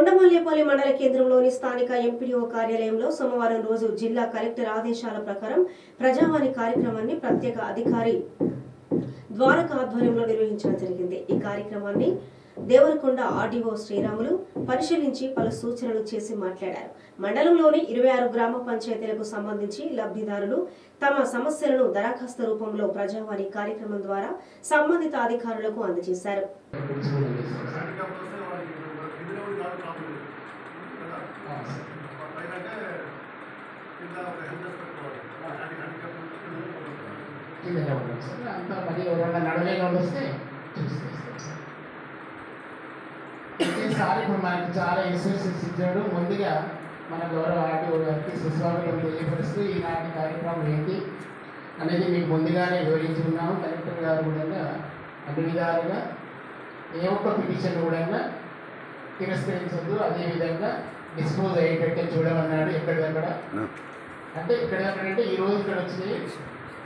కొండమల్లేపల్లి మండల కేంద్రంలోని స్థానిక ఎంపీడీఓ కార్యాలయంలో సోమవారం రోజు జిల్లా కలెక్టర్ ఆదేశాల ప్రకారం ప్రజావాణి కార్యక్రమాన్ని ప్రత్యేక అధికారి ద్వారక ఆధ్వర్యంలో నిర్వహించడం జరిగింది। ఈ కార్యక్రమాన్ని దేవరకొండ ఆర్డీఓ శ్రీరాములు పరిశీలించి పలు సూచనలు చేసి మాట్లాడారు। మండలంలోని 26 గ్రామ పంచాయతీలకు సంబంధించి లబ్ధిదారులు తమ సమస్యలను దరఖాస్తు రూపంలో ప్రజావాణి కార్యక్రమం ద్వారా సంబంధిత అధికారులకు అందజేశారు। అంతా మరి ఎవరైనా నడవేగా వస్తే ఈసారి ఇప్పుడు మనకు చాలా ఇన్స్ట్రక్షన్స్ ఇచ్చాడు। ముందుగా మన గౌరవ ఆర్టీఓ గారికి సుస్వాగతం తెలియపరుస్తూ ఈనాటి కార్యక్రమం ఏంటి అనేది మీకు ముందుగానే వివరించి ఉన్నాము। కలెక్టర్ గారు కూడా అన్ని విధాలుగా ఏ ఒక్క పిటిషన్ కూడా తిరస్కరించద్దు, అదేవిధంగా డిస్పోజ్ అయ్యేటట్టే చూడమన్నాడు। ఎక్కడిదక్కడ అంటే ఎక్కడిదక్కడంటే ఈరోజు ఇక్కడ వచ్చినాయి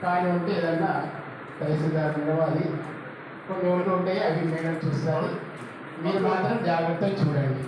కానీ ఉంటే ఏదన్నా తహసీల్దార్ అది కొన్ని ఊళ్ళు ఉంటాయి, అవి మేడం చూస్తారు, మీరు మాత్రం జాగ్రత్తగా చూడండి।